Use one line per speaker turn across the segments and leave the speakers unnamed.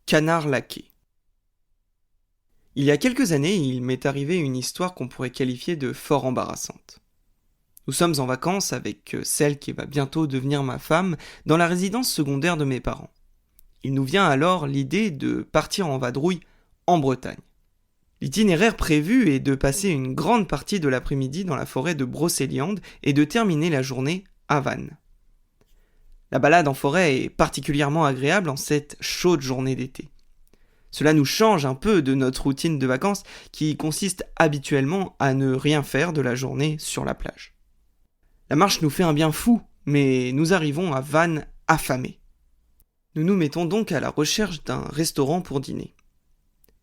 canard laqué. Il y a quelques années, il m'est arrivé une histoire qu'on pourrait qualifier de fort embarrassante. Nous sommes en vacances avec celle qui va bientôt devenir ma femme dans la résidence secondaire de mes parents. Il nous vient alors l'idée de partir en vadrouille en Bretagne. L'itinéraire prévu est de passer une grande partie de l'après-midi dans la forêt de Brocéliande et de terminer la journée à Vannes. La balade en forêt est particulièrement agréable en cette chaude journée d'été. Cela nous change un peu de notre routine de vacances qui consiste habituellement à ne rien faire de la journée sur la plage. La marche nous fait un bien fou, mais nous arrivons à Vannes affamés. Nous nous mettons donc à la recherche d'un restaurant pour dîner.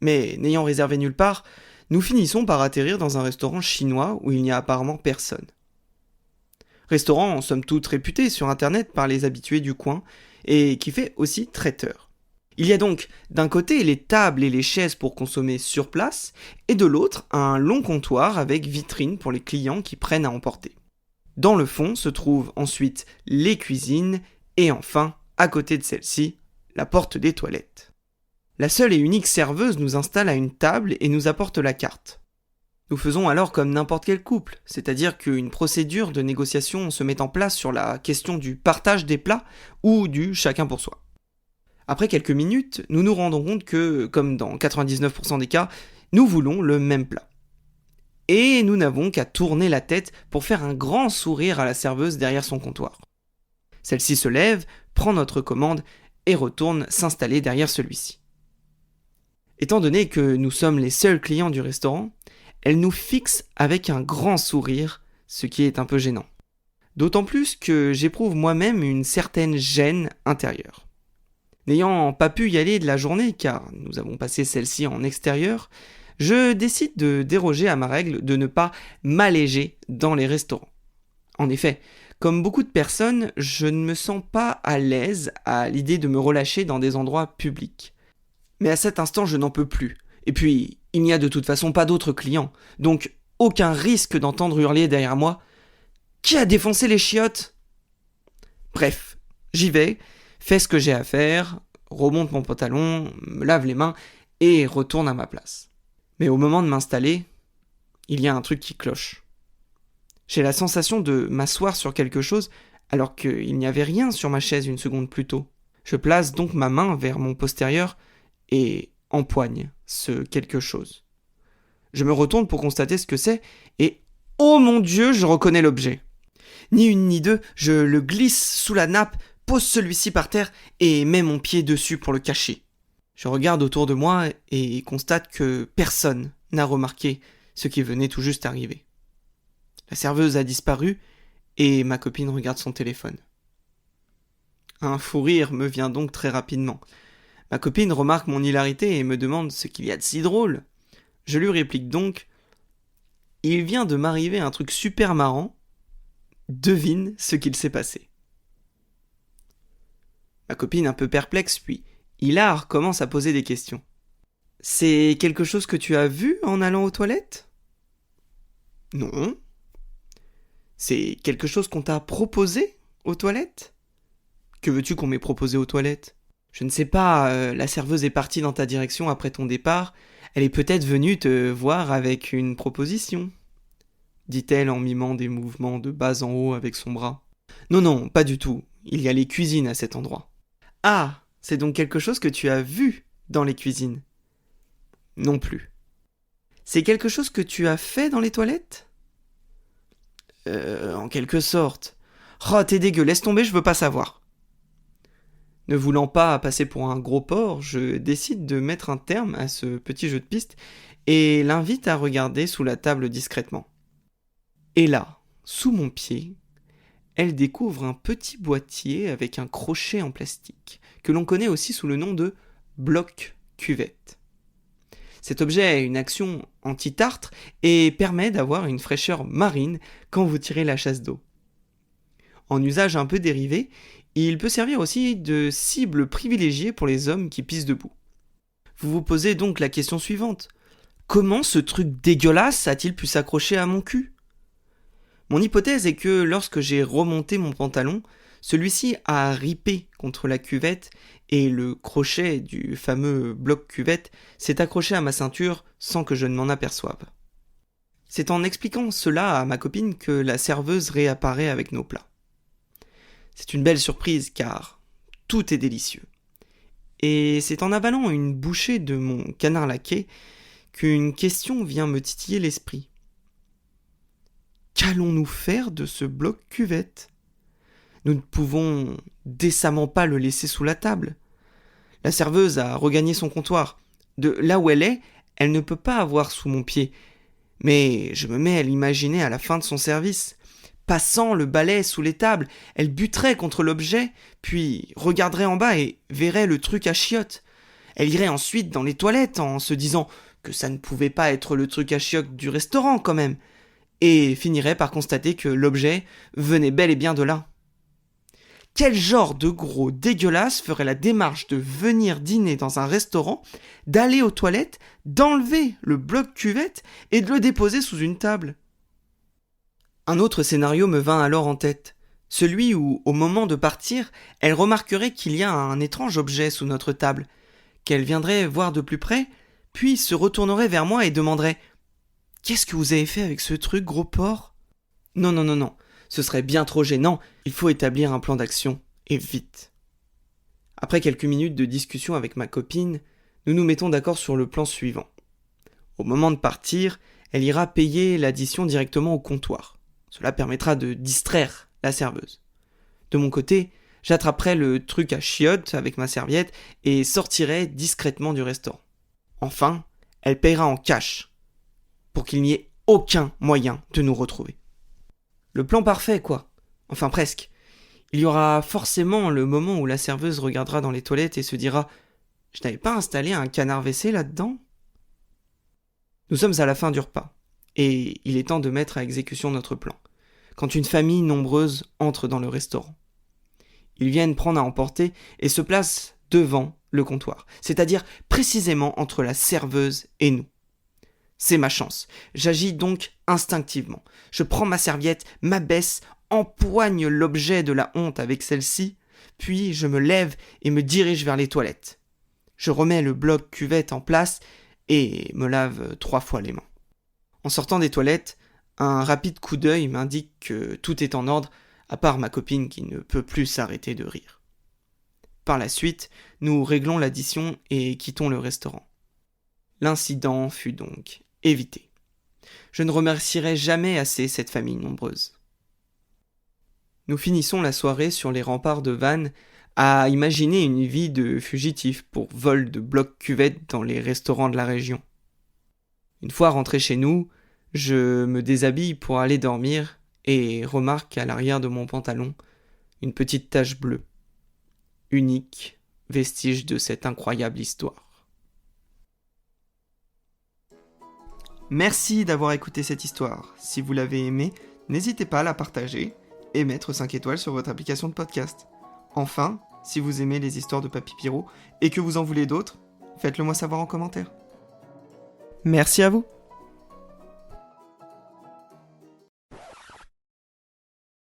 Mais n'ayant réservé nulle part, nous finissons par atterrir dans un restaurant chinois où il n'y a apparemment personne. Restaurant somme toute réputé sur internet par les habitués du coin et qui fait aussi traiteur. Il y a donc d'un côté les tables et les chaises pour consommer sur place et de l'autre un long comptoir avec vitrine pour les clients qui prennent à emporter. Dans le fond se trouvent ensuite les cuisines et enfin, à côté de celle-ci, la porte des toilettes. La seule et unique serveuse nous installe à une table et nous apporte la carte. Nous faisons alors comme n'importe quel couple, c'est-à-dire qu'une procédure de négociation se met en place sur la question du partage des plats ou du chacun pour soi. Après quelques minutes, nous nous rendons compte que, comme dans 99% des cas, nous voulons le même plat. Et nous n'avons qu'à tourner la tête pour faire un grand sourire à la serveuse derrière son comptoir. Celle-ci se lève, prend notre commande et retourne s'installer derrière celui-ci. Étant donné que nous sommes les seuls clients du restaurant, elle nous fixe avec un grand sourire, ce qui est un peu gênant. D'autant plus que j'éprouve moi-même une certaine gêne intérieure. N'ayant pas pu y aller de la journée, car nous avons passé celle-ci en extérieur, je décide de déroger à ma règle de ne pas m'alléger dans les restaurants. En effet, comme beaucoup de personnes, je ne me sens pas à l'aise à l'idée de me relâcher dans des endroits publics. Mais à cet instant, je n'en peux plus. Et puis, il n'y a de toute façon pas d'autres clients, donc aucun risque d'entendre hurler derrière moi « Qui a défoncé les chiottes ?» Bref, j'y vais, fais ce que j'ai à faire, remonte mon pantalon, me lave les mains et retourne à ma place. Mais au moment de m'installer, il y a un truc qui cloche. J'ai la sensation de m'asseoir sur quelque chose alors qu'il n'y avait rien sur ma chaise une seconde plus tôt. Je place donc ma main vers mon postérieur et empoigne ce quelque chose. Je me retourne pour constater ce que c'est et oh mon Dieu, je reconnais l'objet. Ni une ni deux, je le glisse sous la nappe, pose celui-ci par terre et mets mon pied dessus pour le cacher. Je regarde autour de moi et constate que personne n'a remarqué ce qui venait tout juste arriver. La serveuse a disparu et ma copine regarde son téléphone. Un fou rire me vient donc très rapidement. Ma copine remarque mon hilarité et me demande ce qu'il y a de si drôle. Je lui réplique donc « Il vient de m'arriver un truc super marrant. Devine ce qu'il s'est passé. » Ma copine un peu perplexe puis hilar commence à poser des questions. « C'est quelque chose que tu as vu en allant aux toilettes ?»« Non. »« C'est quelque chose qu'on t'a proposé aux toilettes ?»« Que veux-tu qu'on m'ait proposé aux toilettes ?» Je ne sais pas, la serveuse est partie dans ta direction après ton départ. Elle est peut-être venue te voir avec une proposition, dit-elle en mimant des mouvements de bas en haut avec son bras. Non, pas du tout. Il y a les cuisines à cet endroit. Ah, c'est donc quelque chose que tu as vu dans les cuisines? Non plus. C'est quelque chose que tu as fait dans les toilettes? En quelque sorte. Oh, t'es dégueu, laisse tomber, je veux pas savoir. Ne voulant pas passer pour un gros porc, je décide de mettre un terme à ce petit jeu de piste et l'invite à regarder sous la table discrètement. Et là, sous mon pied, elle découvre un petit boîtier avec un crochet en plastique, que l'on connaît aussi sous le nom de bloc-cuvette. Cet objet a une action anti-tartre et permet d'avoir une fraîcheur marine quand vous tirez la chasse d'eau. En usage un peu dérivé, il peut servir aussi de cible privilégiée pour les hommes qui pissent debout. Vous vous posez donc la question suivante. Comment ce truc dégueulasse a-t-il pu s'accrocher à mon cul ? Mon hypothèse est que lorsque j'ai remonté mon pantalon, celui-ci a ripé contre la cuvette et le crochet du fameux bloc cuvette s'est accroché à ma ceinture sans que je ne m'en aperçoive. C'est en expliquant cela à ma copine que la serveuse réapparaît avec nos plats. C'est une belle surprise car tout est délicieux. Et c'est en avalant une bouchée de mon canard laqué qu'une question vient me titiller l'esprit. Qu'allons-nous faire de ce bloc cuvette ? Nous ne pouvons décemment pas le laisser sous la table. La serveuse a regagné son comptoir. De là où elle est, elle ne peut pas avoir sous mon pied. Mais je me mets à l'imaginer à la fin de son service. Passant le balai sous les tables, elle buterait contre l'objet, puis regarderait en bas et verrait le truc à chiottes. Elle irait ensuite dans les toilettes en se disant que ça ne pouvait pas être le truc à chiottes du restaurant quand même, et finirait par constater que l'objet venait bel et bien de là. Quel genre de gros dégueulasse ferait la démarche de venir dîner dans un restaurant, d'aller aux toilettes, d'enlever le bloc cuvette et de le déposer sous une table ? Un autre scénario me vint alors en tête, celui où, au moment de partir, elle remarquerait qu'il y a un étrange objet sous notre table, qu'elle viendrait voir de plus près, puis se retournerait vers moi et demanderait « Qu'est-ce que vous avez fait avec ce truc, gros porc ?» Non, ce serait bien trop gênant, il faut établir un plan d'action, et vite. Après quelques minutes de discussion avec ma copine, nous nous mettons d'accord sur le plan suivant. Au moment de partir, elle ira payer l'addition directement au comptoir. Cela permettra de distraire la serveuse. De mon côté, j'attraperai le truc à chiottes avec ma serviette et sortirai discrètement du restaurant. Enfin, elle paiera en cash, pour qu'il n'y ait aucun moyen de nous retrouver. Le plan parfait, quoi. Enfin, presque. Il y aura forcément le moment où la serveuse regardera dans les toilettes et se dira « Je n'avais pas installé un canard WC là-dedans ?» Nous sommes à la fin du repas, et il est temps de mettre à exécution notre plan, quand une famille nombreuse entre dans le restaurant. Ils viennent prendre à emporter et se placent devant le comptoir, c'est-à-dire précisément entre la serveuse et nous. C'est ma chance. J'agis donc instinctivement. Je prends ma serviette, m'abaisse, empoigne l'objet de la honte avec celle-ci, puis je me lève et me dirige vers les toilettes. Je remets le bloc cuvette en place et me lave 3 fois les mains. En sortant des toilettes, un rapide coup d'œil m'indique que tout est en ordre, à part ma copine qui ne peut plus s'arrêter de rire. Par la suite, nous réglons l'addition et quittons le restaurant. L'incident fut donc évité. Je ne remercierai jamais assez cette famille nombreuse. Nous finissons la soirée sur les remparts de Vannes à imaginer une vie de fugitif pour vol de blocs cuvettes dans les restaurants de la région. Une fois rentré chez nous, je me déshabille pour aller dormir et remarque à l'arrière de mon pantalon une petite tache bleue. Unique vestige de cette incroyable histoire. Merci d'avoir écouté cette histoire. Si vous l'avez aimée, n'hésitez pas à la partager et mettre 5 étoiles sur votre application de podcast. Enfin, si vous aimez les histoires de Papy Pierrot et que vous en voulez d'autres, faites-le moi savoir en commentaire. Merci à vous.